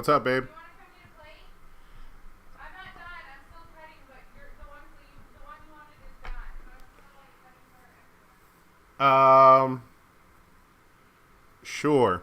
What's up, babe? You want to come get a plate? I'm not done. I'm still cutting, but the one you wanted is done. So I'm still like cutting for everyone. Um, sure.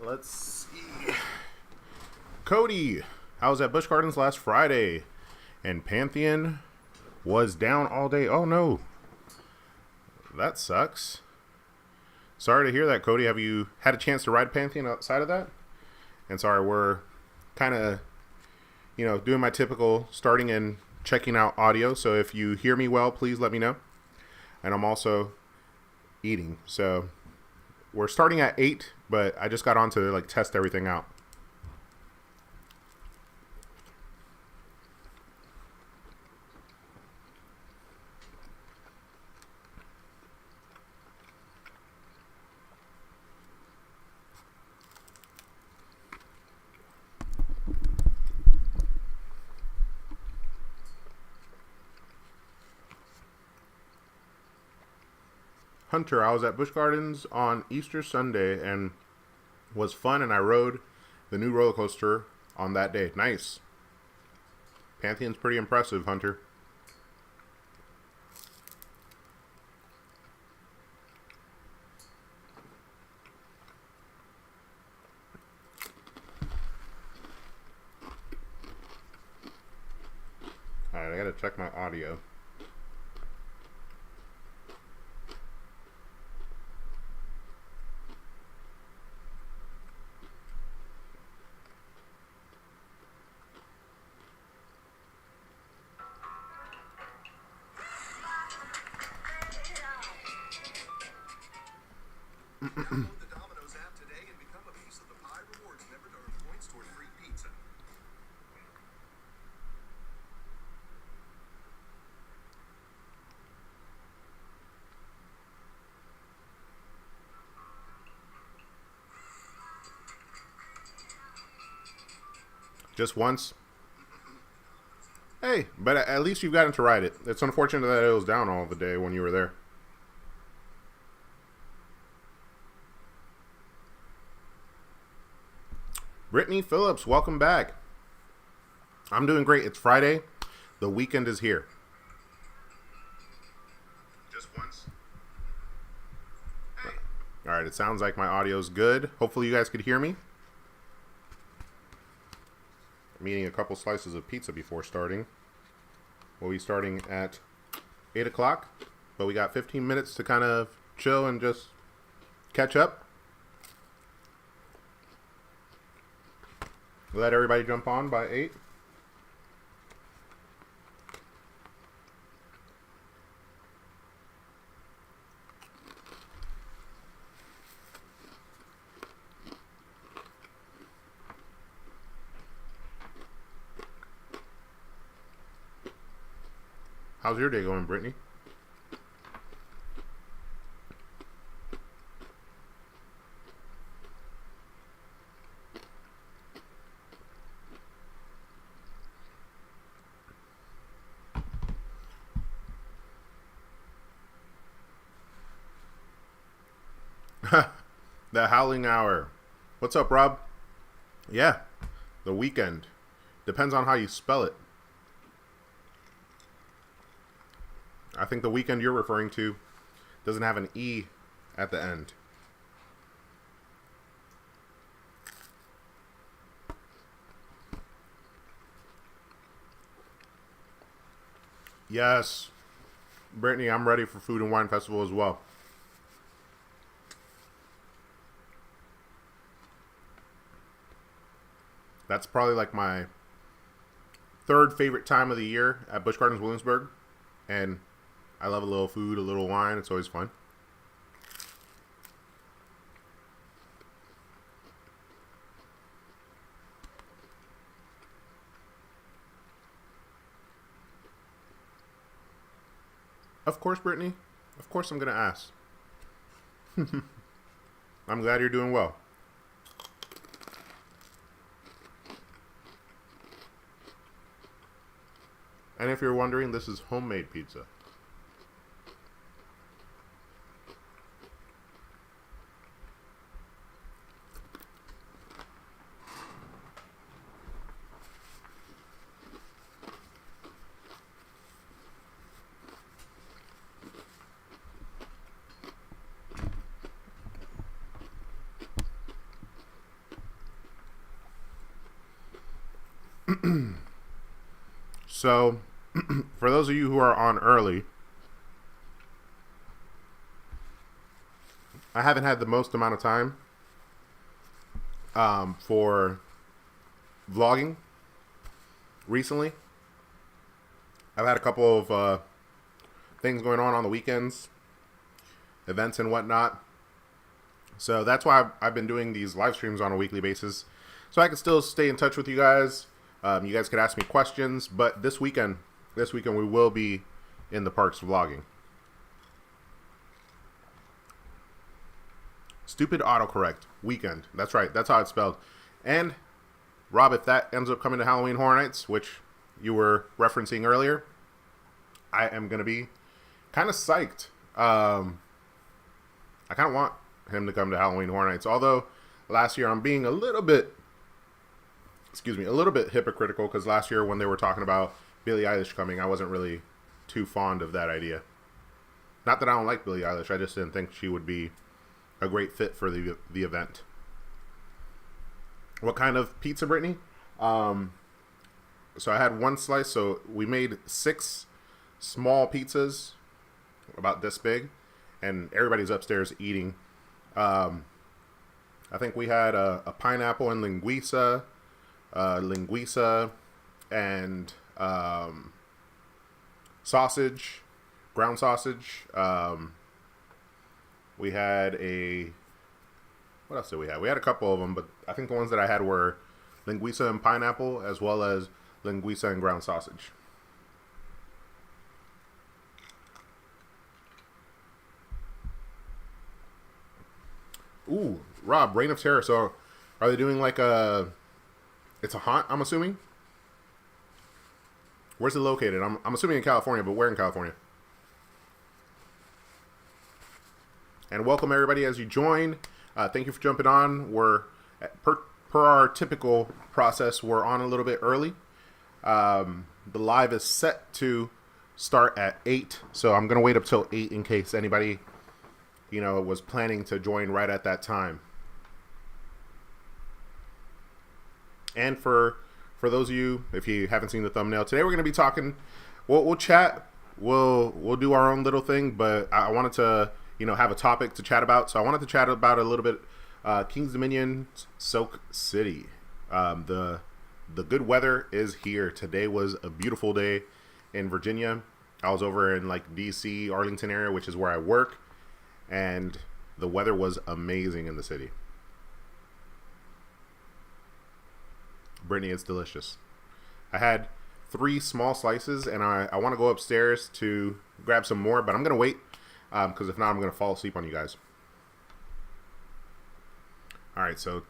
Let's see. Cody, I was at Busch Gardens last Friday, and Pantheon was down all day. Oh no, that sucks. Sorry to hear that, Cody. Have you had a chance to ride Pantheon outside of that? And sorry, we're kind of, doing my typical starting and checking out audio. So if you hear me well, please let me know. And I'm also eating. So we're starting at 8, but I just got on to test everything out. Hunter, I was at Busch Gardens on Easter Sunday and was fun, and I rode the new roller coaster on that day. Nice. Pantheon's pretty impressive, Hunter. Alright, I gotta check my audio. Download the Domino's app today and become a piece of the pie rewards never to earn points toward free pizza. Just once. Hey, but at least you've gotten to ride it. It's unfortunate that it was down all the day when you were there. Brittany Phillips, welcome back. I'm doing great. It's Friday. The weekend is here. Just once. Hey. All right, it sounds like my audio's good. Hopefully you guys could hear me. I'm eating a couple slices of pizza before starting. We'll be starting at 8 o'clock, but we got 15 minutes to kind of chill and just catch up. Let everybody jump on by 8. How's your day going, Brittany? The Howling Hour. What's up, Rob? Yeah, the weekend. Depends on how you spell it. I think the weekend you're referring to doesn't have an E at the end. Yes. Brittany, I'm ready for Food and Wine Festival as well. That's probably like my third favorite time of the year at Busch Gardens, Williamsburg. And I love a little food, a little wine. It's always fun. Of course, Brittany. Of course I'm going to ask. I'm glad you're doing well. And if you're wondering, this is homemade pizza. So, for those of you who are on early, I haven't had the most amount of time for vlogging recently. I've had a couple of things going on the weekends, events and whatnot. So that's why I've been doing these live streams on a weekly basis, so I can still stay in touch with you guys. You guys could ask me questions, but this weekend we will be in the parks vlogging. Stupid autocorrect. Weekend. That's right. That's how it's spelled. And, Rob, if that ends up coming to Halloween Horror Nights, which you were referencing earlier, I am going to be kind of psyched. I kind of want him to come to Halloween Horror Nights. Although, last year I'm being a little bit hypocritical, because last year when they were talking about Billie Eilish coming, I wasn't really too fond of that idea. Not that I don't like Billie Eilish, I just didn't think she would be a great fit for the event. What kind of pizza, Brittany? So I had one slice, so we made 6 small pizzas, about this big, and everybody's upstairs eating. I think we had a pineapple and linguiça, and sausage, ground sausage. We had what else did we have? We had a couple of them, but I think the ones that I had were linguiça and pineapple, as well as linguiça and ground sausage. Ooh, Rob, Reign of Terror. So are they doing like it's a haunt, I'm assuming? Where's it located? I'm assuming in California, but where in California? And welcome everybody as you join. Thank you for jumping on. We're per our typical process, we're on a little bit early. The live is set to start at 8, so I'm gonna wait up till 8 in case anybody, was planning to join right at that time. And for those of you, if you haven't seen the thumbnail, today we're going to be talking, we'll chat, we'll do our own little thing, but I wanted to, have a topic to chat about. So I wanted to chat about a little bit, Kings Dominion, Soak City. The good weather is here. Today was a beautiful day in Virginia. I was over in like DC, Arlington area, which is where I work, and the weather was amazing in the city. Brittany, it's delicious. I had 3 small slices, and I want to go upstairs to grab some more, but I'm going to wait, because if not, I'm going to fall asleep on you guys. Alright, so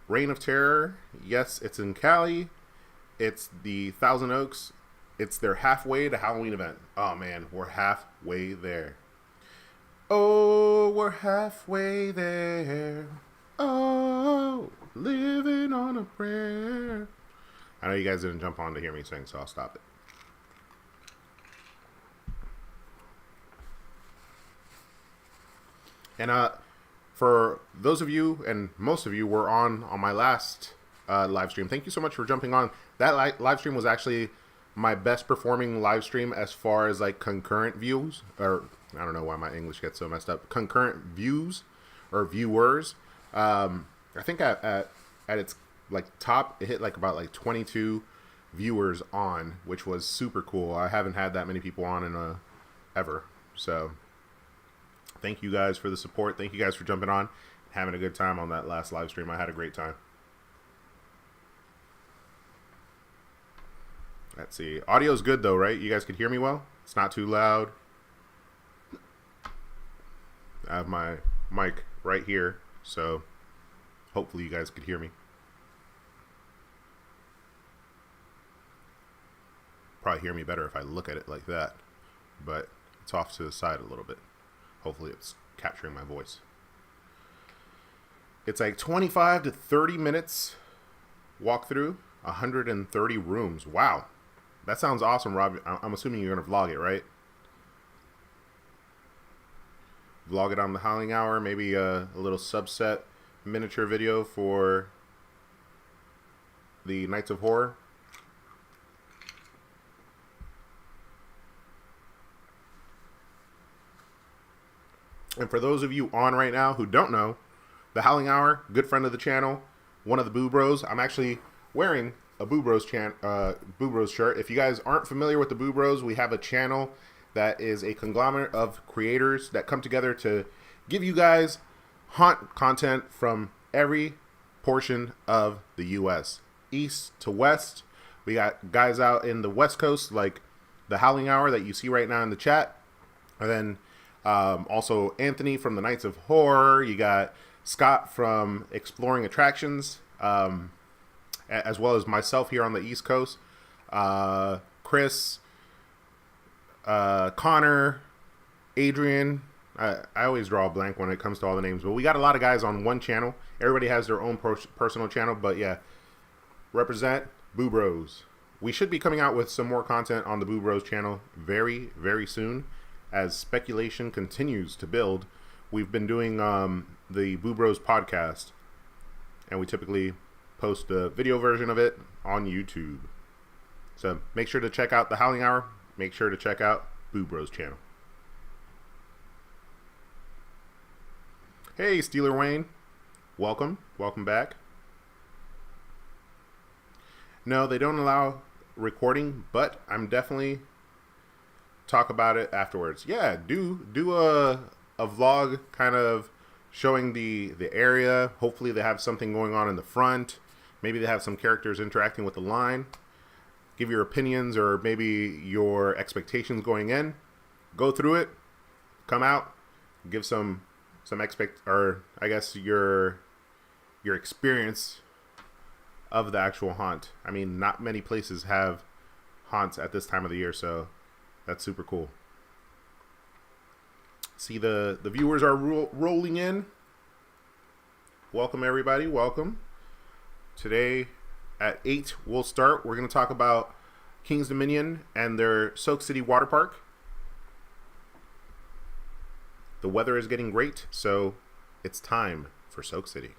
Reign of Terror, yes, it's in Cali. It's the Thousand Oaks. It's their halfway to Halloween event. Oh man, we're halfway there. Oh, we're halfway there. Oh, living on a prayer. I know you guys didn't jump on to hear me sing, so I'll stop it. And for those of you, and most of you were on my last live stream, thank you so much for jumping on. That live stream was actually my best performing live stream as far as like concurrent views, or I don't know why my English gets so messed up. Concurrent views or viewers. I think at its like top, it hit like about like 22 viewers on, which was super cool. I haven't had that many people on in ever. So thank you guys for the support. Thank you guys for jumping on, having a good time on that last live stream. I had a great time. Let's see. Audio's good though, right? You guys could hear me well? It's not too loud. I have my mic right here, so hopefully you guys could hear me. Probably hear me better if I look at it like that, but it's off to the side a little bit. Hopefully it's capturing my voice. It's like 25 to 30 minutes walkthrough, 130 rooms. Wow. That sounds awesome, Rob. I'm assuming you're going to vlog it, right? Vlog it on the Howling Hour, maybe a little subset miniature video for the Nights of Horror. And for those of you on right now who don't know, the Howling Hour, good friend of the channel, one of the Boo Bros. I'm actually wearing a Boo Bros shirt. If you guys aren't familiar with the Boo Bros, we have a channel that is a conglomerate of creators that come together to give you guys haunt content from every portion of the U.S. East to west. We got guys out in the West Coast like the Howling Hour that you see right now in the chat. And then also Anthony from the Nights of Horror. You got Scott from Exploring Attractions, as well as myself here on the East Coast. Chris, Connor, Adrian. I always draw a blank when it comes to all the names, but we got a lot of guys on one channel. Everybody has their own personal channel, but yeah, represent Boo Bros. We should be coming out with some more content on the Boo Bros channel very, very soon as speculation continues to build. We've been doing the Boo Bros podcast, and we typically post a video version of it on YouTube. So make sure to check out the Howling Hour. Make sure to check out Boo Bros channel. Hey, Steeler Wayne. Welcome. Welcome back. No, they don't allow recording, but I'm definitely talk about it afterwards. Yeah, do a vlog kind of showing the area. Hopefully they have something going on in the front. Maybe they have some characters interacting with the line. Give your opinions or maybe your expectations going in. Go through it. Come out. Give some I guess your experience of the actual haunt. I mean, not many places have haunts at this time of the year, so that's super cool. See, the viewers are rolling in. Welcome, everybody. Welcome. Today at 8, we'll start. We're going to talk about King's Dominion and their Soak City Water Park. The weather is getting great, so it's time for Soak City.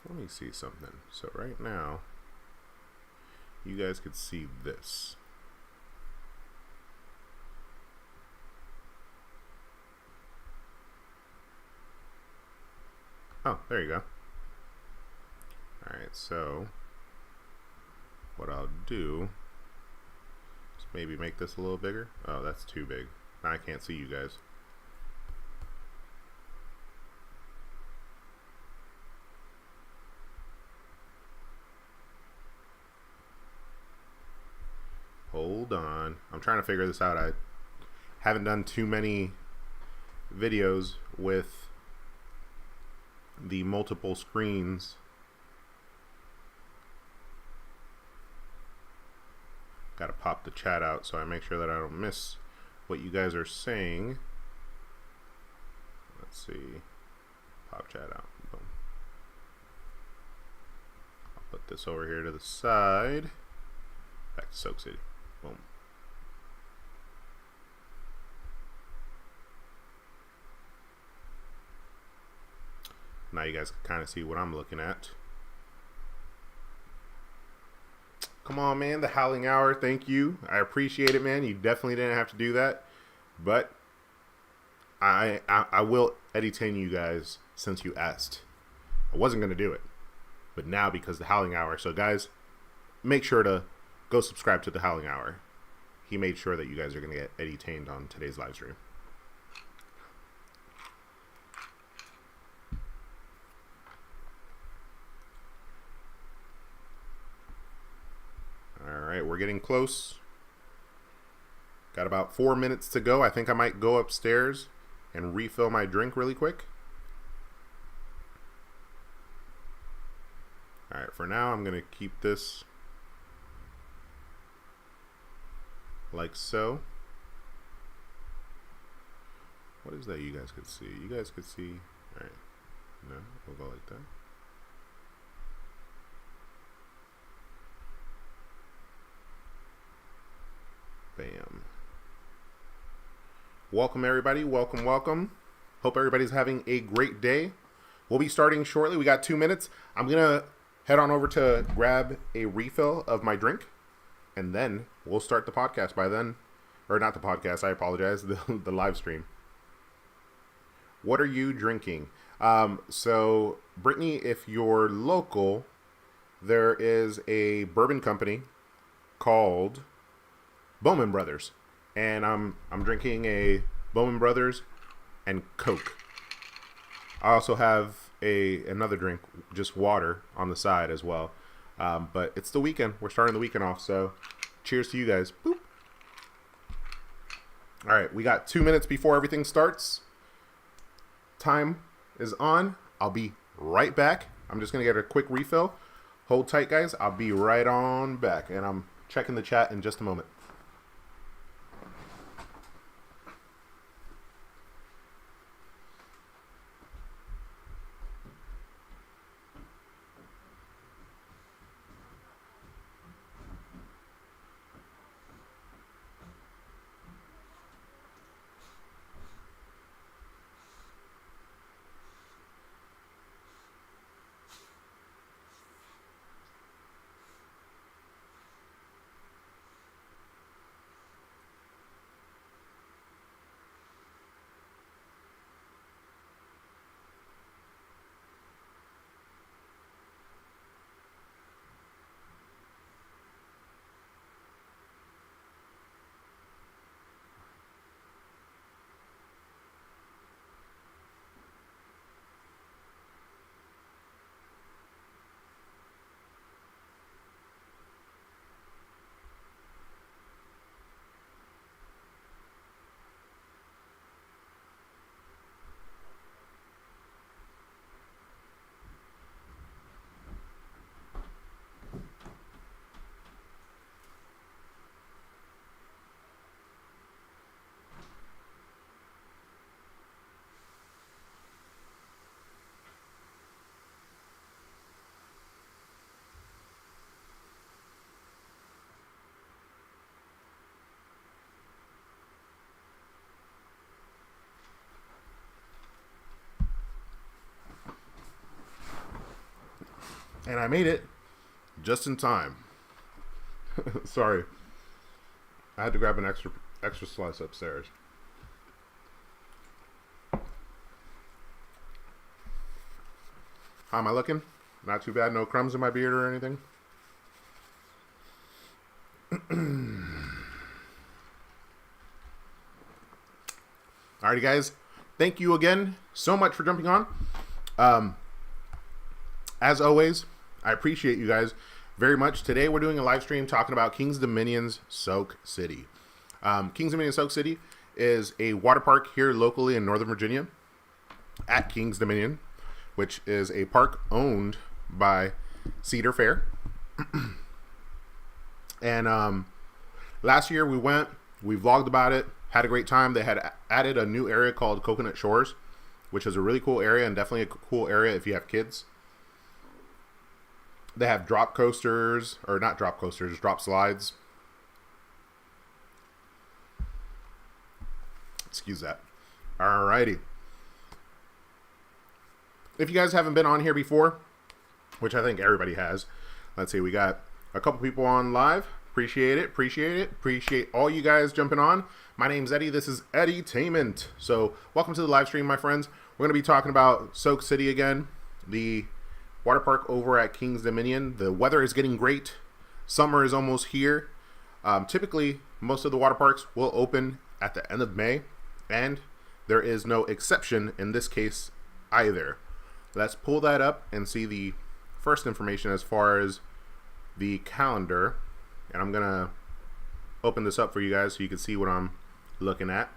Let me see something. So right now, you guys could see this. Oh, there you go. Alright, so what I'll do is maybe make this a little bigger. Oh, that's too big. Now I can't see you guys. Hold on. I'm trying to figure this out. I haven't done too many videos with the multiple screens. Gotta pop the chat out so I make sure that I don't miss what you guys are saying. Let's see. Pop chat out. Boom. I'll put this over here to the side. Back to Soak City. Boom. Now you guys can kind of see what I'm looking at. Come on, man. The Howling Hour. Thank you. I appreciate it, man. You definitely didn't have to do that. But I will entertain you guys since you asked. I wasn't going to do it. But now because the Howling Hour. So, guys, make sure to go subscribe to the Howling Hour. He made sure that you guys are going to get entertained on today's live stream. Alright, we're getting close. Got about 4 minutes to go. I think I might go upstairs and refill my drink really quick. Alright, for now I'm going to keep this like so. What is that you guys could see? You guys could see. Alright, no, we'll go like that. Bam. Welcome everybody. Welcome, welcome. Hope everybody's having a great day. We'll be starting shortly. We got 2 minutes. I'm gonna head on over to grab a refill of my drink, and then we'll start the podcast by then. Or not the podcast, I apologize, the live stream. What are you drinking? So Brittany, if you're local, there is a bourbon company called Bowman Brothers, and I'm drinking a Bowman Brothers and Coke. I also have another drink, just water, on the side as well. But it's the weekend. We're starting the weekend off, so cheers to you guys. Boop. All right, we got 2 minutes before everything starts. Time is on. I'll be right back. I'm just gonna get a quick refill. Hold tight, guys. I'll be right on back, and I'm checking the chat in just a moment. And I made it just in time. Sorry. I had to grab an extra slice upstairs. How am I looking? Not too bad. No crumbs in my beard or anything. Alrighty, guys. Thank you again so much for jumping on. As always, I appreciate you guys very much. Today we're doing a live stream talking about King's Dominion's Soak City. King's Dominion Soak City is a water park here locally in Northern Virginia at King's Dominion, which is a park owned by Cedar Fair. And last year we went, we vlogged about it, had a great time. They had added a new area called Coconut Shores, which is a really cool area and definitely a cool area if you have kids. They have drop coasters, or not drop coasters, drop slides. Excuse that. Alrighty. If you guys haven't been on here before, which I think everybody has, let's see, we got a couple people on live. Appreciate it. Appreciate all you guys jumping on. My name's Eddie. This is Eddie-tainment. So welcome to the live stream, my friends. We're going to be talking about Soak City again, the water park over at King's Dominion. The weather is getting great. Summer is almost here. Typically, most of the water parks will open at the end of May, and there is no exception in this case either. Let's pull that up and see the first information as far as the calendar. And I'm going to open this up for you guys so you can see what I'm looking at.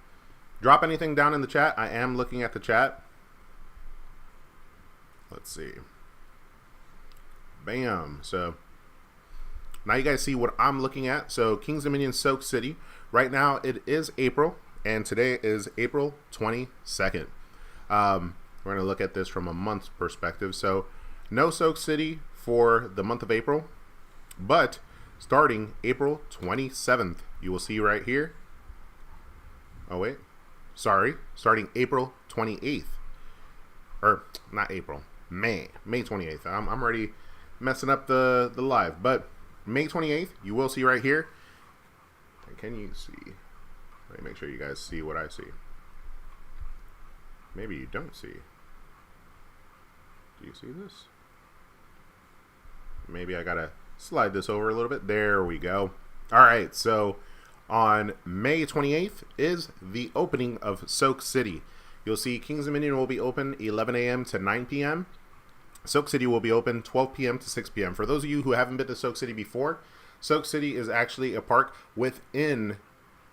Drop anything down in the chat. I am looking at the chat. Let's see. Bam. So now you guys see what I'm looking at. So King's Dominion Soak City. Right now it is April, and today is April 22nd. We're going to look at this from a month's perspective. So no Soak City for the month of April, but starting April 27th, you will see right here. Oh, wait. Sorry. Starting April 28th. Or, not April. May 28th. I'm already messing up the live. But May 28th, you will see right here. And can you see? Let me make sure you guys see what I see. Maybe you don't see. Do you see this? Maybe I gotta slide this over a little bit. There we go. All right, so on May 28th is the opening of Soak City. You'll see King's Dominion will be open 11 a.m. to 9 p.m. Soak City will be open 12 p.m. to 6 p.m. For those of you who haven't been to Soak City before, Soak City is actually a park within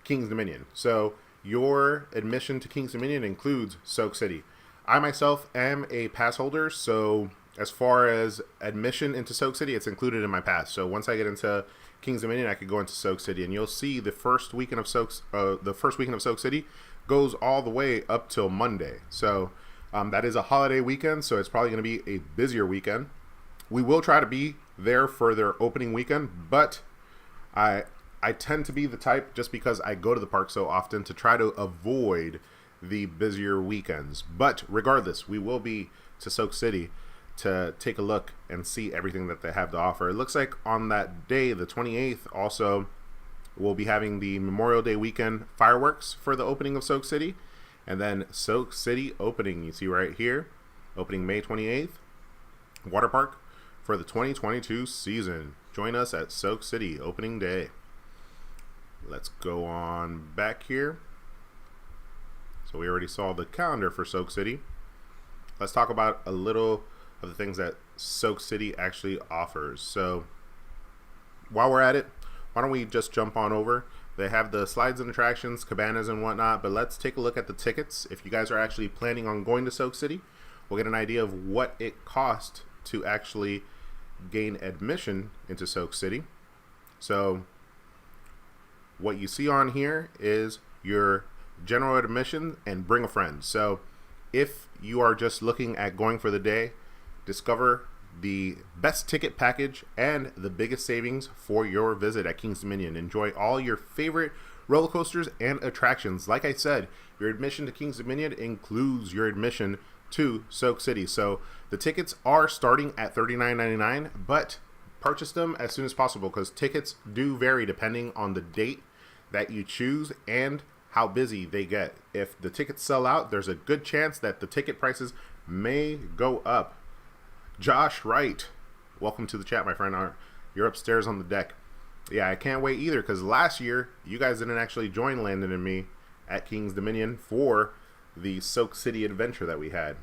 King's Dominion. So your admission to King's Dominion includes Soak City. I myself am a pass holder, so as far as admission into Soak City, it's included in my pass. So once I get into King's Dominion, I could go into Soak City, and you'll see the first weekend of Soak City goes all the way up till Monday. So that is a holiday weekend, so it's probably going to be a busier weekend. We will try to be there for their opening weekend, but I tend to be the type, just because I go to the park so often, to try to avoid the busier weekends. But regardless, we will be to Soak City to take a look and see everything that they have to offer. It looks like on that day, the 28th, also we'll be having the Memorial Day weekend fireworks for the opening of Soak City. And then Soak City opening, you see right here, opening May 28th, water park for the 2022 season. Join us at Soak City opening day. Let's go on back here. So we already saw the calendar for Soak City. Let's talk about a little of the things that Soak City actually offers. So while we're at it, why don't we just jump on over? They have the slides and attractions, cabanas and whatnot, but let's take a look at the tickets. If you guys are actually planning on going to Soak City, we'll get an idea of what it costs to actually gain admission into Soak City. So what you see on here is your general admission and bring a friend. So if you are just looking at going for the day, discover the best ticket package and the biggest savings for your visit at King's Dominion. Enjoy all your favorite roller coasters and attractions. Like I said, your admission to King's Dominion includes your admission to Soak City. So the tickets are starting at $39.99, but purchase them as soon as possible, because tickets do vary depending on the date that you choose and how busy they get. If the tickets sell out, there's a good chance that the ticket prices may go up. Josh Wright, welcome to the chat, my friend. You're upstairs on the deck. Yeah, I can't wait either, because last year you guys didn't actually join Landon and me at King's Dominion for the Soak City adventure that we had.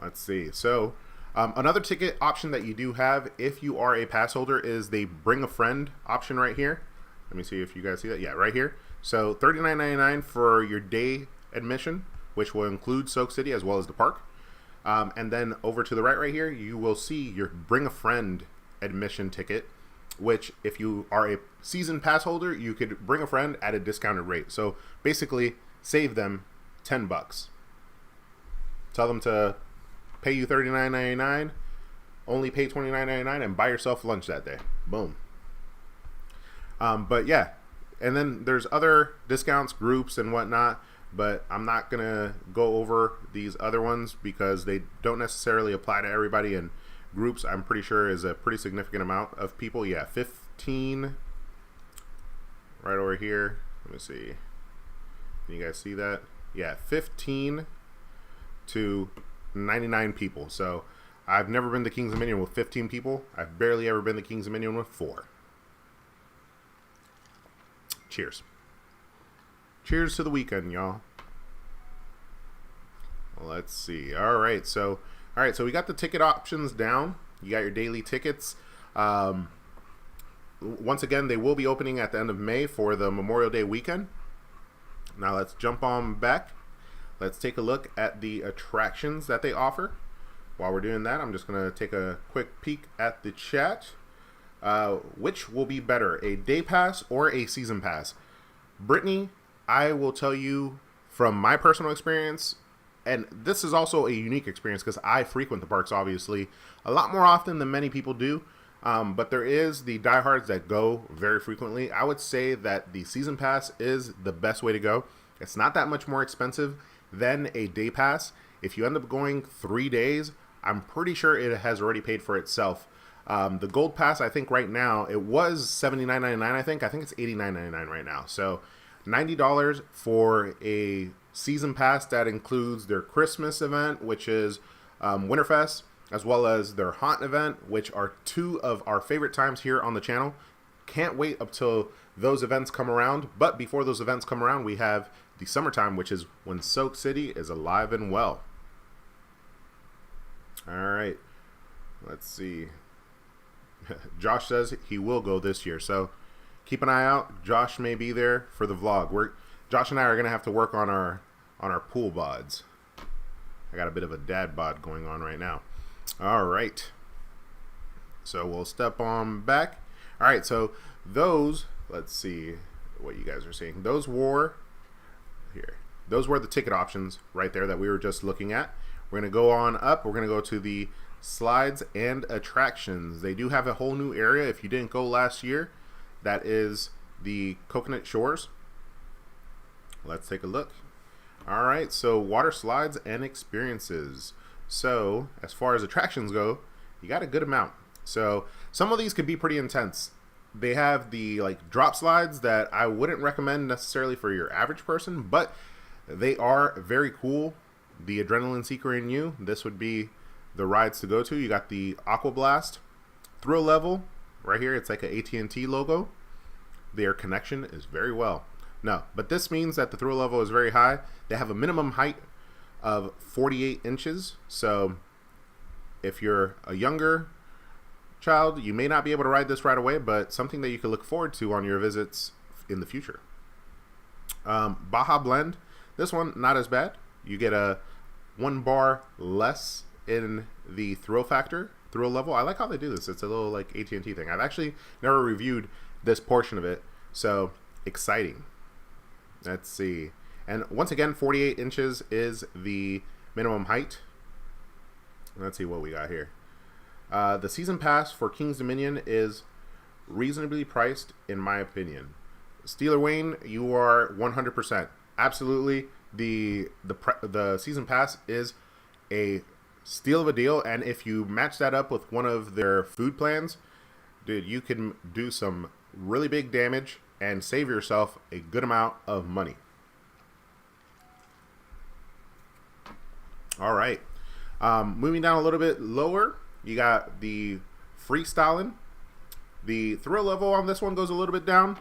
Let's see. So another ticket option that you do have if you are a pass holder is the bring a friend option right here. Let me see if you guys see that. Yeah, right here. So $39.99 for your day admission, which will include Soak City as well as the park. And then over to the right here, you will see your Bring a Friend admission ticket, which if you are a season pass holder, you could bring a friend at a discounted rate. So basically save them $10. Tell them to pay you $39.99, only pay $29.99, and buy yourself lunch that day. Boom. But yeah, and then there's other discounts, groups, and whatnot, but I'm not going to go over these other ones because they don't necessarily apply to everybody, and groups, I'm pretty sure, is a pretty significant amount of people. Yeah, 15 right over here. Let me see. Can you guys see that? Yeah, 15 to 99 people. So I've never been to Kings Dominion with 15 people. I've barely ever been to Kings Dominion with 4. Cheers. Cheers to the weekend, y'all. Let's see. All right, so we got the ticket options down. You got your daily tickets. Once again, they will be opening at the end of May for the Memorial Day weekend. Now let's jump on back. Let's take a look at the attractions that they offer. While we're doing that, I'm just going to take a quick peek at the chat. Which will be better, a day pass or a season pass? Brittany, I will tell you from my personal experience, and this is also a unique experience because I frequent the parks, obviously, a lot more often than many people do. But there is the diehards that go very frequently. I would say that the season pass is the best way to go. It's not that much more expensive than a day pass. If you end up going 3 days, I'm pretty sure it has already paid for itself. The gold pass, I think right now, it was $79.99. I think it's $89.99 right now. So $90 for a season pass that includes their Christmas event, which is Winterfest, as well as their Haunt event, which are 2 of our favorite times here on the channel. Can't wait up till those events come around. But before those events come around, we have the summertime, which is when Soak City is alive and well. All right, let's see. Josh says he will go this year, so keep an eye out. Josh may be there for the vlog. Josh and I are gonna have to work on our pool bods. I got a bit of a dad bod going on right now. All right, so we'll step on back. All right, so those, let's see what you guys are seeing. Those were the ticket options right there that we were just looking at. We're gonna go on up. We're gonna go to the slides and attractions. They do have a whole new area if you didn't go last year. That is the Coconut Shores. Let's take a look. All right, so water slides and experiences. So as far as attractions go, you got a good amount. So some of these could be pretty intense. They have the drop slides that I wouldn't recommend necessarily for your average person, but they are very cool. The Adrenaline Seeker in You, this would be the rides to go to. You got the Aqua Blast, Thrill Level right here. It's like an AT&T logo. Their connection is very well. No, but this means that the thrill level is very high. They have a minimum height of 48 inches. So if you're a younger child, you may not be able to ride this right away, but something that you can look forward to on your visits in the future. Baja Blend, this one not as bad. You get a 1 bar less in the thrill factor, thrill level. I like how they do this. It's a little like AT&T thing. I've actually never reviewed this portion of it, so exciting. Let's see. And once again, 48 inches is the minimum height. Let's see what we got here. The season pass for Kings Dominion is reasonably priced, in my opinion. Steeler Wayne, you are 100%. Absolutely. The season pass is a steal of a deal, and if you match that up with one of their food plans, dude, you can do some really big damage and save yourself a good amount of money. All right, moving down a little bit lower, you got the freestyling. The thrill level on this one goes a little bit down,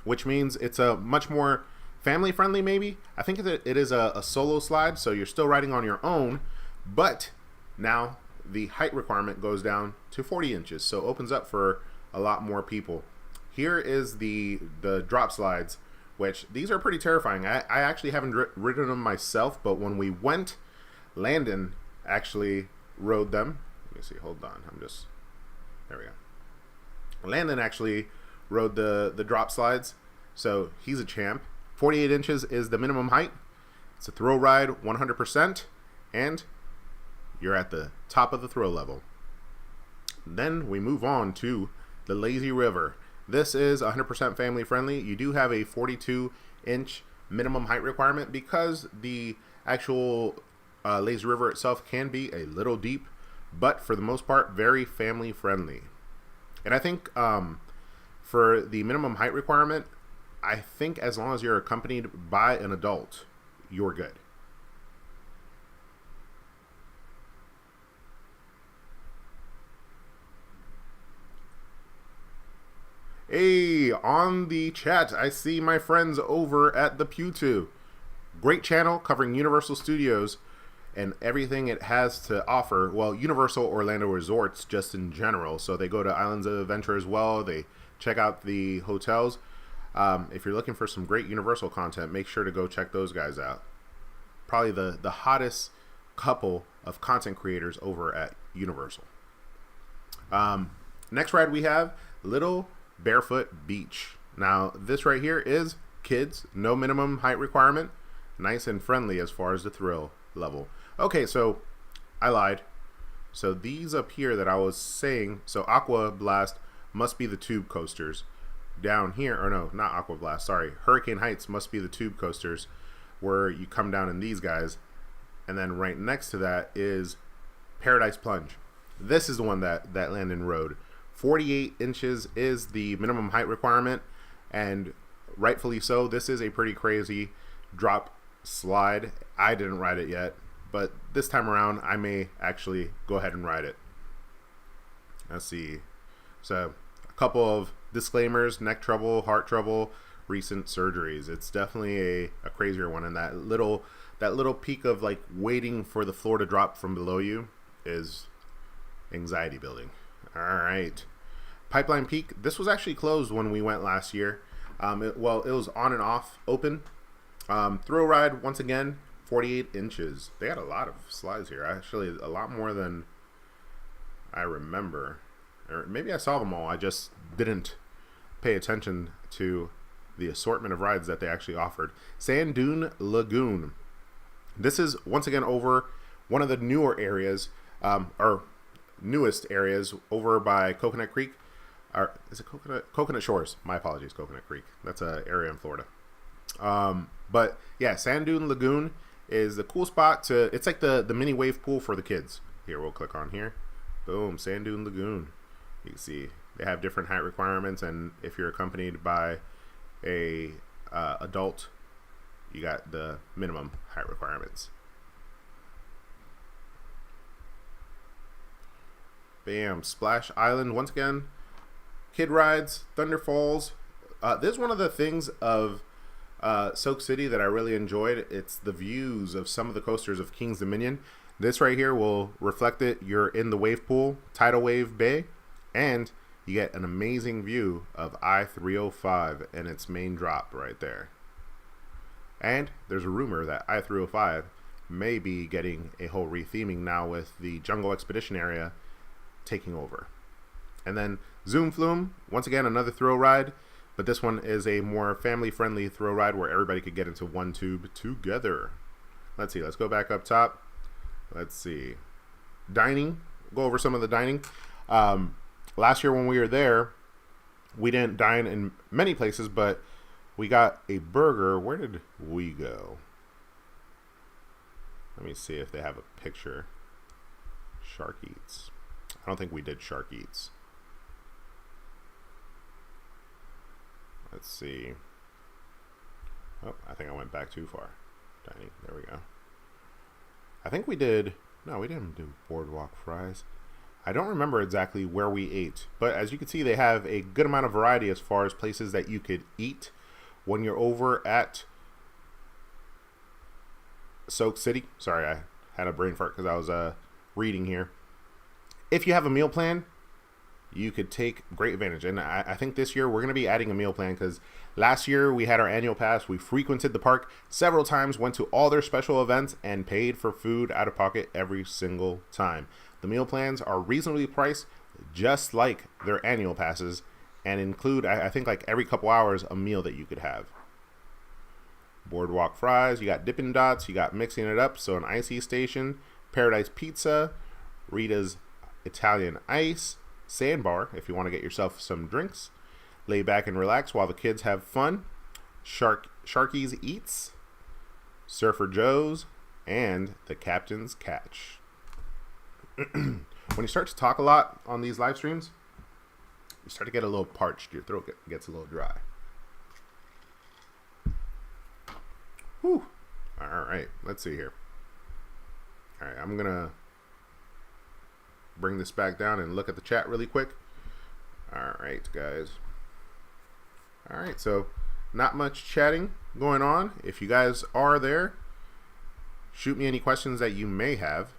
which means it's a much more family friendly. Maybe I think it is a solo slide, so you're still riding on your own, but now the height requirement goes down to 40 inches, so opens up for a lot more people. Here is the drop slides, which these are pretty terrifying. I actually haven't ridden them myself, but when we went, Landon actually rode them. Let me see. Hold on. There we go. Landon actually rode the drop slides, so he's a champ. 48 inches is the minimum height. It's a thrill ride, 100%, and you're at the top of the thrill level. Then we move on to the Lazy River. This is 100% family friendly. You do have a 42-inch minimum height requirement because the actual Lazy River itself can be a little deep, but for the most part, very family friendly. And I think for the minimum height requirement, I think as long as you're accompanied by an adult, you're good. Hey, on the chat, I see my friends over at the Pew2. Great channel covering Universal Studios and everything it has to offer. Well, Universal Orlando Resorts just in general. So they go to Islands of Adventure as well. They check out the hotels. If you're looking for some great Universal content, make sure to go check those guys out. Probably the hottest couple of content creators over at Universal. Next ride we have Little Barefoot Beach. Now this right here is kids, no minimum height requirement, nice and friendly as far as the thrill level. Okay, so I lied. So these up here that I was saying, so Aqua Blast must be the tube coasters. Down here, or no, not Aqua Blast, sorry, Hurricane Heights must be the tube coasters where you come down in these guys. And then right next to that is Paradise Plunge. This is the one that Landon rode. 48 inches is the minimum height requirement, and rightfully so. This is a pretty crazy drop slide. I didn't ride it yet, but this time around I may actually go ahead and ride it. Let's see. So a couple of disclaimers: neck trouble, heart trouble, recent surgeries. It's definitely a crazier one, and that little peak of like waiting for the floor to drop from below you is anxiety building. All right, Pipeline Peak. This was actually closed when we went last year. It was on and off open. Thrill ride once again, 48 inches. They had a lot of slides here. Actually, a lot more than I remember. Or maybe I saw them all. I just didn't pay attention to the assortment of rides that they actually offered. Sand Dune Lagoon. This is once again over one of the newer areas, or newest areas over by Coconut Creek. Or is it Coconut Shores? My apologies, Coconut Creek. That's an area in Florida. But yeah, Sand Dune Lagoon is a cool spot to. It's like the mini wave pool for the kids. Here, we'll click on here. Boom, Sand Dune Lagoon. You can see they have different height requirements, and if you're accompanied by a adult, you got the minimum height requirements. Bam, Splash Island once again. Kid rides, Thunder Falls. This is one of the things of Soak City that I really enjoyed. It's the views of some of the coasters of King's Dominion. This right here will reflect it. You're in the wave pool, Tidal Wave Bay, and you get an amazing view of I-305 and its main drop right there. And there's a rumor that I-305 may be getting a whole retheming now with the Jungle Expedition area taking over. And then Zoom Flume, once again another thrill ride, but this one is a more family-friendly thrill ride where everybody could get into one tube together. Let's see, let's go back up top. Let's see. Dining, go over some of the dining. Last year when we were there, we didn't dine in many places, but we got a burger. Where did we go? Let me see if they have a picture. Shark Eats. I don't think we did Shark Eats. Let's see. Oh, I think I went back too far. Dining. There we go. I think we did. No, we didn't do Boardwalk Fries. I don't remember exactly where we ate, but as you can see, they have a good amount of variety as far as places that you could eat when you're over at Soak City. Sorry, I had a brain fart because I was reading here. If you have a meal plan, you could take great advantage. And I think this year we're going to be adding a meal plan, because last year we had our annual pass. We frequented the park several times, went to all their special events, and paid for food out of pocket every single time. The meal plans are reasonably priced, just like their annual passes, and include, I think, like every couple hours, a meal that you could have. Boardwalk fries, you got Dippin' Dots, you got Mixing It Up, so an icy station, Paradise Pizza, Rita's Italian Ice, Sandbar, if you want to get yourself some drinks, lay back and relax while the kids have fun, Sharky's Eats, Surfer Joe's, and the Captain's Catch. When you start to talk a lot on these live streams, you start to get a little parched. Your throat gets a little dry. Whew. All right, let's see here. All right, I'm gonna bring this back down and look at the chat really quick. All right, guys. All right, so not much chatting going on. If you guys are there, shoot me any questions that you may have.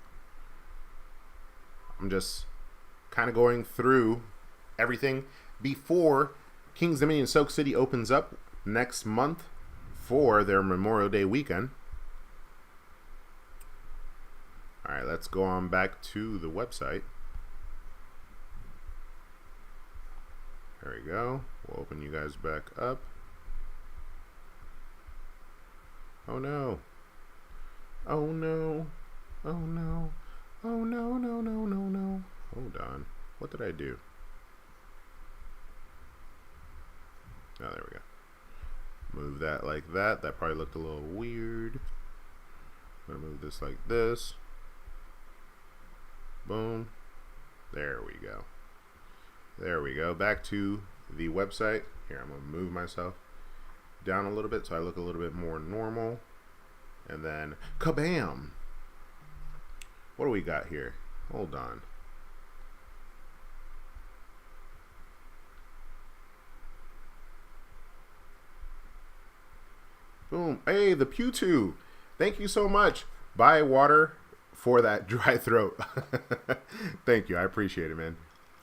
I'm just kind of going through everything before Kings Dominion Soak City opens up next month for their Memorial Day weekend. All right, let's go on back to the website. There we go. We'll open you guys back up. Oh no. Oh no. Oh no. Oh no, no, no, no, no. Hold on. What did I do? Oh, there we go. Move that like that. That probably looked a little weird. I'm going to move this like this. Boom. There we go. There we go. Back to the website. Here, I'm going to move myself down a little bit so I look a little bit more normal. And then, kabam! What do we got here? Hold on. Boom. Hey, the Pew2. Thank you so much. Buy water for that dry throat. Thank you. I appreciate it, man.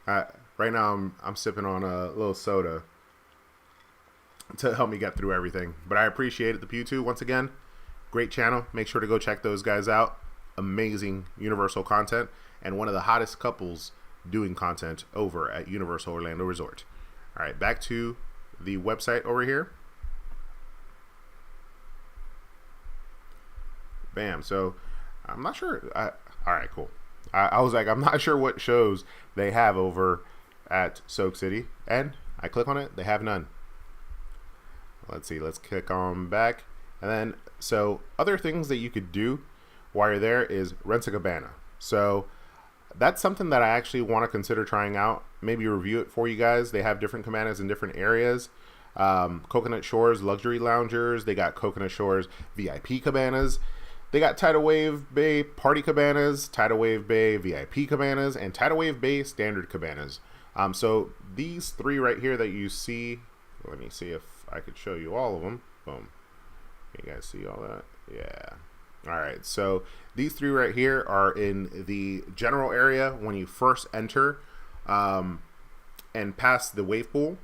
Right now, I'm sipping on a little soda to help me get through everything. But I appreciate it, the Pew2. Once again, great channel. Make sure to go check those guys out. Amazing Universal content, and one of the hottest couples doing content over at Universal Orlando Resort. All right, back to the website over here. Bam. So I'm not sure. All right, cool. I was like, I'm not sure what shows they have over at Soak City, and I click on it. They have none. Let's see. Let's click on back, and then so other things that you could do while you're there is rent a cabana. So that's something that I actually want to consider trying out. Maybe review it for you guys. They have different cabanas in different areas. Coconut Shores luxury loungers. They got Coconut Shores VIP cabanas. They got Tidal Wave Bay party cabanas, Tidal Wave Bay VIP cabanas, and Tidal Wave Bay standard cabanas. So these three right here that you see, let me see if I could show you all of them. Boom. Can you guys see all that? Yeah. All right, so these three right here are in the general area when you first enter and pass the wave pool.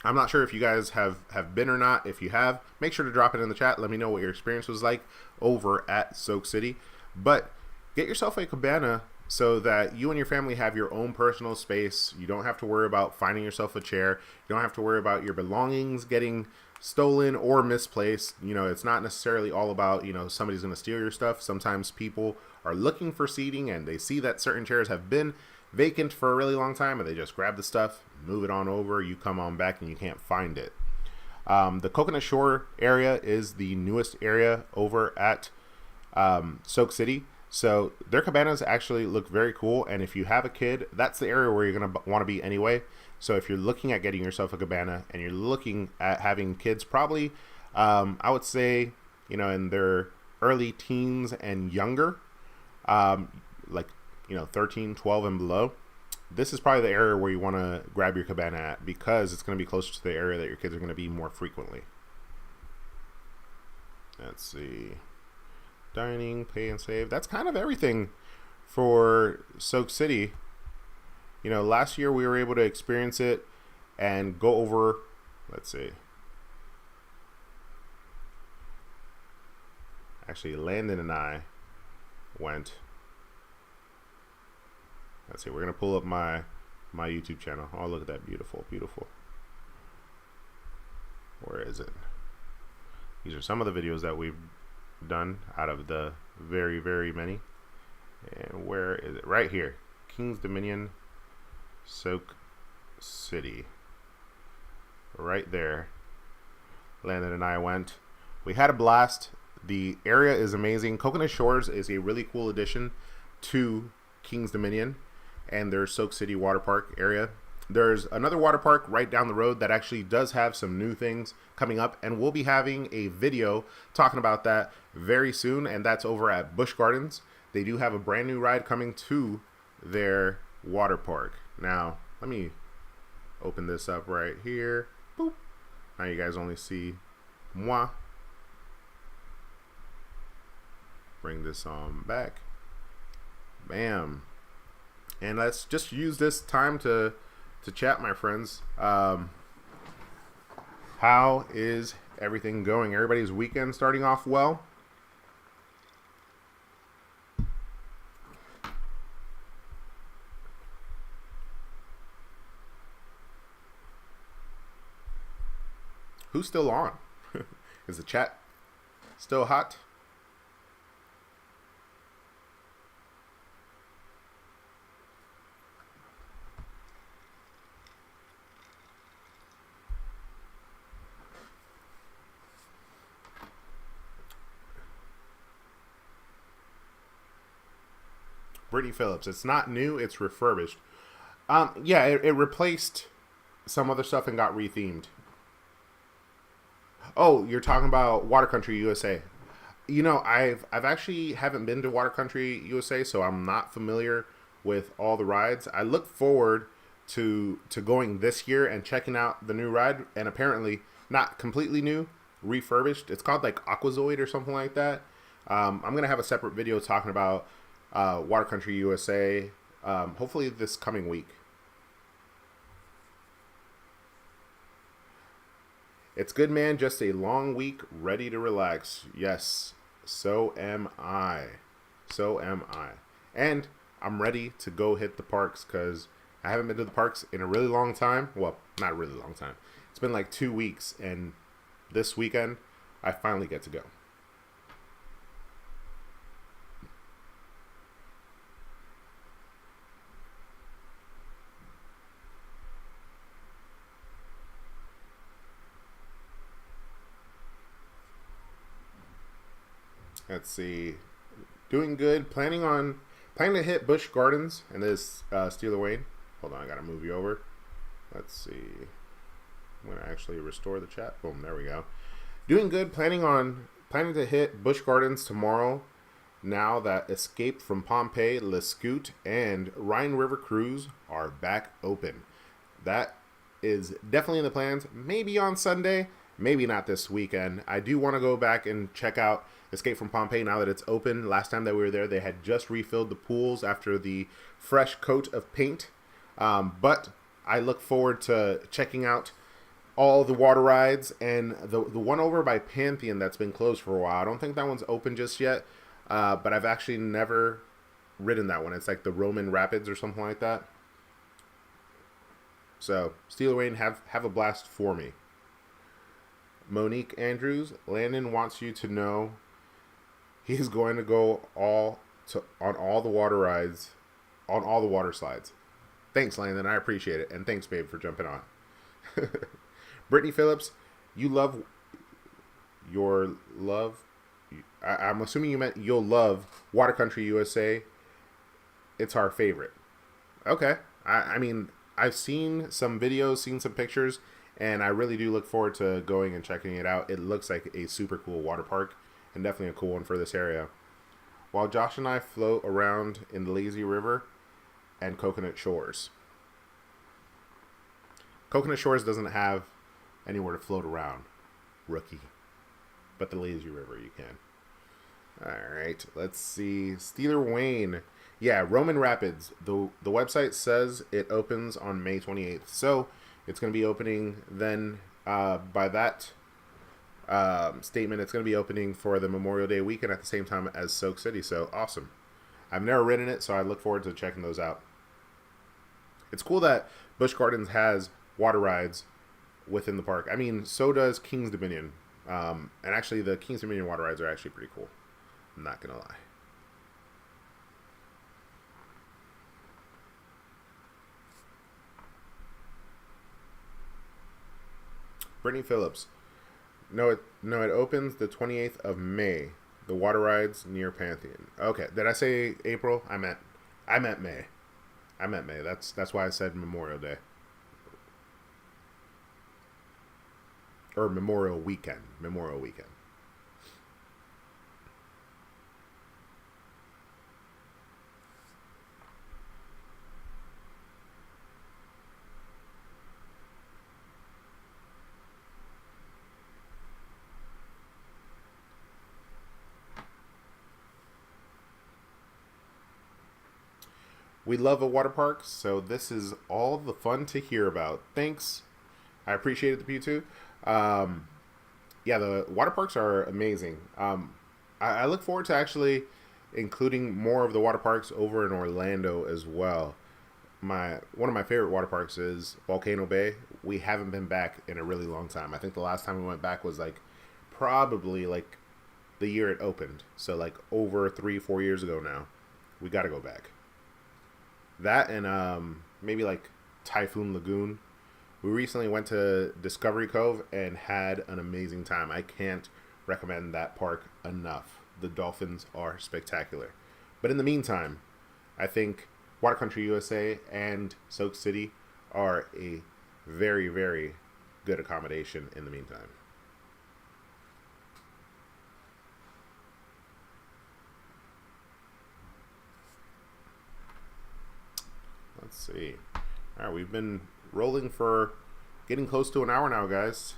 I'm not sure if you guys have been or not. If you have, make sure to drop it in the chat. Let me know what your experience was like over at Soak City. But get yourself a cabana so that you and your family have your own personal space. You don't have to worry about finding yourself a chair. You don't have to worry about your belongings getting stolen or misplaced. You know, it's not necessarily all about, you know, somebody's going to steal your stuff. Sometimes people are looking for seating and they see that certain chairs have been vacant for a really long time and they just grab the stuff, move it on over, you come on back and you can't find it. The Coconut Shore area is the newest area over at Soak City. So their cabanas actually look very cool, and if you have a kid, that's the area where you're going to want to be anyway. So if you're looking at getting yourself a cabana and you're looking at having kids, probably I would say, you know, in their early teens and younger, like, you know, 13, 12 and below, this is probably the area where you want to grab your cabana at, because it's going to be closer to the area that your kids are going to be more frequently. Let's see. Dining, pay and save. That's kind of everything for Soak City. You know, last year we were able to experience it and go over, let's see. Actually, Landon and I went. Let's see, we're going to pull up my YouTube channel. Oh, look at that. Beautiful, beautiful. Where is it? These are some of the videos that we've done out of the very, very many. And where is it? Right here. King's Dominion, Soak City. Right there. Landon and I went. We had a blast. The area is amazing. Coconut Shores is a really cool addition to King's Dominion and their Soak City water park area. There's another water park right down the road that actually does have some new things coming up, and we'll be having a video talking about that very soon, and that's over at Busch Gardens. They do have a brand new ride coming to their water park. Now, let me open this up right here. Boop. Now you guys only see moi. Bring this on back. Bam. And let's just use this time to chat, my friends. How is everything going? Everybody's weekend starting off well? Who's still on? Is the chat still hot? Brittany Phillips. It's not new. It's refurbished. Yeah, it replaced some other stuff and got rethemed. Oh, you're talking about Water Country USA. You know, I've actually haven't been to Water Country USA, so I'm not familiar with all the rides. I look forward to going this year and checking out the new ride, and apparently not completely new, refurbished. It's called like Aquazoid or something like that. I'm gonna have a separate video talking about Water Country USA, hopefully this coming week. It's good, man. Just a long week, ready to relax. Yes, so am I. So am I. And I'm ready to go hit the parks because I haven't been to the parks in a really long time. Well, not a really long time. It's been like 2 weeks, and this weekend, I finally get to go. Let's see. Doing good. Planning to hit Busch Gardens and this Steeler Wayne. Hold on, I gotta move you over. Let's see. I'm gonna actually restore the chat. Boom, there we go. Doing good. Planning to hit Busch Gardens tomorrow. Now that Escape from Pompeii, Lescout, and Rhine River Cruise are back open. That is definitely in the plans. Maybe on Sunday. Maybe not this weekend. I do want to go back and check out Escape from Pompeii now that it's open. Last time that we were there, they had just refilled the pools after the fresh coat of paint. But I look forward to checking out all the water rides and the one over by Pantheon that's been closed for a while. I don't think that one's open just yet, but I've actually never ridden that one. It's like the Roman Rapids or something like that. So, Steeler Wayne, have a blast for me. Monique Andrews, Landon wants you to know he's going to go on all the water rides, on all the water slides. Thanks, Landon. I appreciate it. And thanks, babe, for jumping on. Brittany Phillips, I'm assuming you meant you'll love Water Country USA. It's our favorite. Okay. I mean, I've seen some videos, seen some pictures, and I really do look forward to going and checking it out. It looks like a super cool water park, and definitely a cool one for this area. While Josh and I float around in the Lazy River and Coconut Shores. Coconut Shores doesn't have anywhere to float around, rookie. But the Lazy River you can. Alright, let's see. Steeler Wayne. Yeah, Roman Rapids. The website says it opens on May 28th. So it's going to be opening then. By that statement, it's going to be opening for the Memorial Day weekend at the same time as Soak City. So awesome. I've never ridden it, so I look forward to checking those out. It's cool that Busch Gardens has water rides within the park. I mean, so does King's Dominion. And actually, the King's Dominion water rides are actually pretty cool. I'm not going to lie. Brittany Phillips. No, it opens the 28th of May. The water rides near Pantheon. Okay, did I say April? I meant May. I meant May. That's why I said Memorial Day. Or Memorial Weekend. Memorial Weekend. We love a water park, so this is all the fun to hear about. Thanks. I appreciate it, the Pew too. Yeah, the water parks are amazing. I look forward to actually including more of the water parks over in Orlando as well. One of my favorite water parks is Volcano Bay. We haven't been back in a really long time. I think the last time we went back was probably the year it opened. So over 3-4 years ago now. We got to go back. That and maybe Typhoon Lagoon. We recently went to Discovery Cove and had an amazing time. I can't recommend that park enough. The dolphins are spectacular. But in the meantime, I think Water Country USA and Soak City are a very, very good accommodation in the meantime. Let's see. All right, we've been rolling for getting close to an hour now, guys.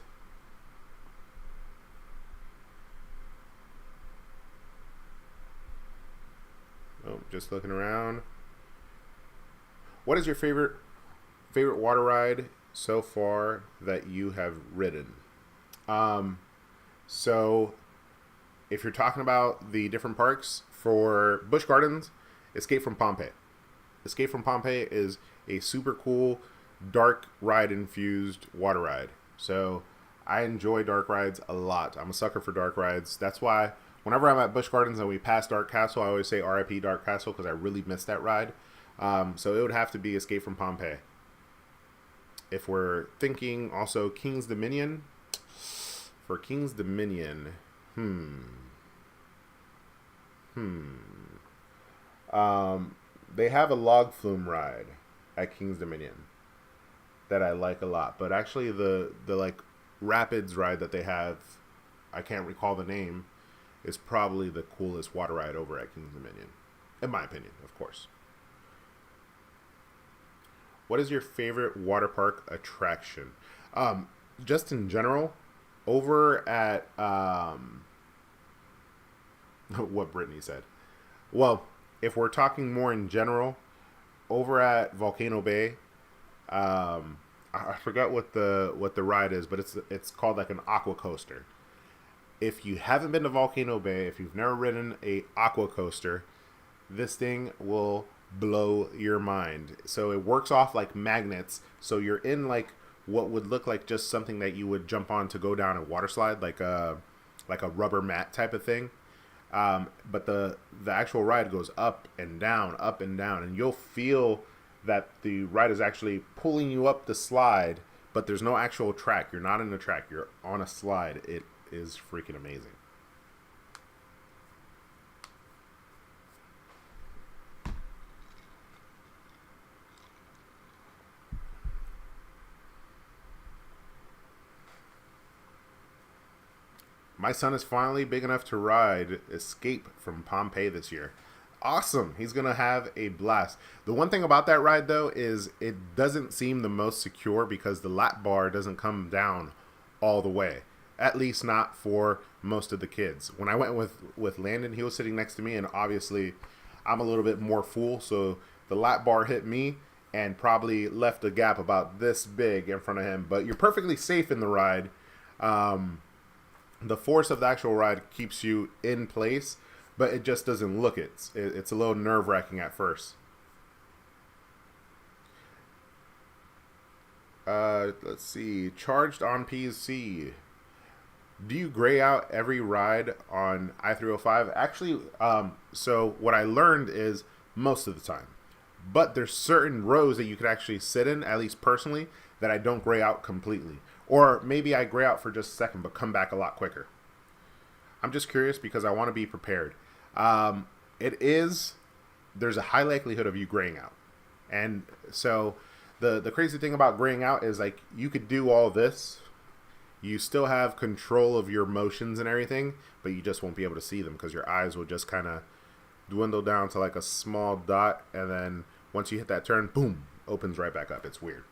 Oh, just looking around. What is your favorite water ride so far that you have ridden? So if you're talking about the different parks, for Busch Gardens, Escape from Pompeii. Escape from Pompeii is a super cool dark ride infused water ride. So I enjoy dark rides a lot. I'm a sucker for dark rides. That's why whenever I'm at Busch Gardens and we pass Dark Castle, I always say RIP Dark Castle because I really miss that ride. So it would have to be Escape from Pompeii. If we're thinking also King's Dominion, for King's Dominion, they have a log flume ride at King's Dominion that I like a lot. But actually the rapids ride that they have, I can't recall the name, is probably the coolest water ride over at King's Dominion. In my opinion, of course. What is your favorite water park attraction? Just in general, over at what Brittany said. Well, if we're talking more in general, over at Volcano Bay, I forgot what the ride is, but it's called an aqua coaster. If you haven't been to Volcano Bay, if you've never ridden a aqua coaster, this thing will blow your mind. So it works off like magnets. So you're in what would look like just something that you would jump on to go down a water slide, like a rubber mat type of thing. But the actual ride goes up and down, and you'll feel that the ride is actually pulling you up the slide, but there's no actual track. You're not in the track. You're on a slide. It is freaking amazing. My son is finally big enough to ride Escape from Pompeii this year. Awesome. He's going to have a blast. The one thing about that ride, though, is it doesn't seem the most secure because the lap bar doesn't come down all the way. At least not for most of the kids. When I went with Landon, he was sitting next to me, and obviously I'm a little bit more full, so the lap bar hit me and probably left a gap about this big in front of him. But you're perfectly safe in the ride. The force of the actual ride keeps you in place, but it just doesn't look it. It's a little nerve-wracking at first. Let's see. Charged on PC. Do you gray out every ride on I-305? Actually, so what I learned is most of the time. But there's certain rows that you could actually sit in, at least personally, that I don't gray out completely. Or maybe I gray out for just a second, but come back a lot quicker. I'm just curious because I want to be prepared. There's a high likelihood of you graying out. And so the crazy thing about graying out is like you could do all this. You still have control of your motions and everything, but you just won't be able to see them because your eyes will just kind of dwindle down to like a small dot. And then once you hit that turn, boom, opens right back up. It's weird.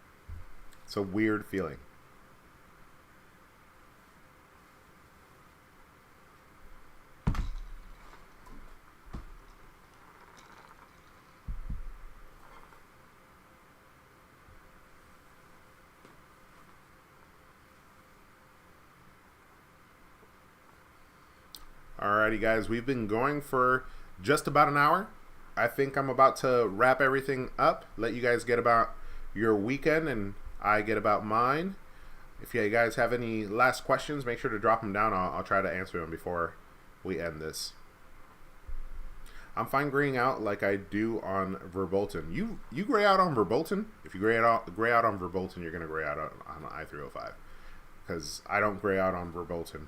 It's a weird feeling. Alrighty, guys, we've been going for just about an hour. I think I'm about to wrap everything up, let you guys get about your weekend, and I get about mine. If you guys have any last questions, make sure to drop them down. I'll try to answer them before we end this. I'm fine graying out like I do on Verbolten. You gray out on Verbolten? If you gray out on Verbolten, you're going to gray out on I-305. Because I don't gray out on Verbolten.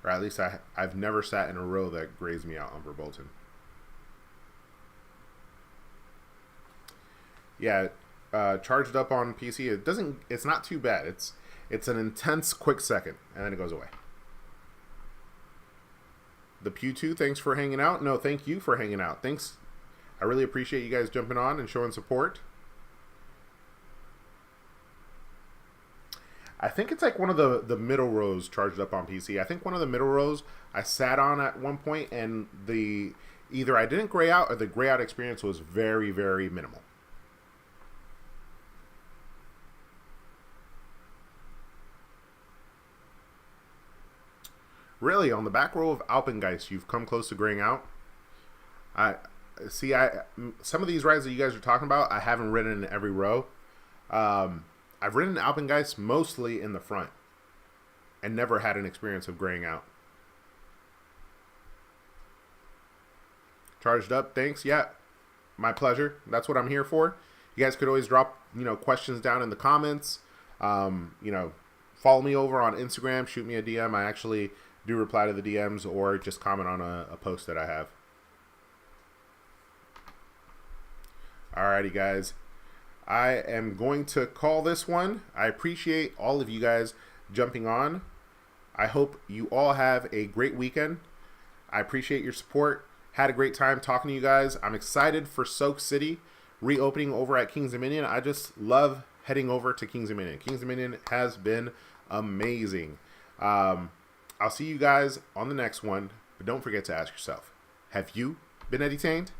Or at least I've never sat in a row that grays me out on Verbolten. Yeah, charged up on PC. It's not too bad. It's an intense quick second, and then it goes away. The Pew2, thanks for hanging out. No, thank you for hanging out. Thanks. I really appreciate you guys jumping on and showing support. I think it's like one of the middle rows charged up on PC. I think one of the middle rows I sat on at one point, and either I didn't gray out or the gray out experience was very, very minimal. Really, on the back row of Alpengeist, you've come close to graying out. Some of these rides that you guys are talking about, I haven't ridden in every row. I've ridden Alpengeist mostly in the front and never had an experience of graying out. Charged up, thanks. Yeah, my pleasure. That's what I'm here for. You guys could always drop, questions down in the comments. Follow me over on Instagram. Shoot me a DM. I actually do reply to the DMs or just comment on a post that I have. Alrighty, guys. I am going to call this one. I appreciate all of you guys jumping on. I hope you all have a great weekend. I appreciate your support. Had a great time talking to you guys. I'm excited for Soak City reopening over at Kings Dominion. I just love heading over to Kings Dominion. Kings Dominion has been amazing. I'll see you guys on the next one, but don't forget to ask yourself, have you been entertained?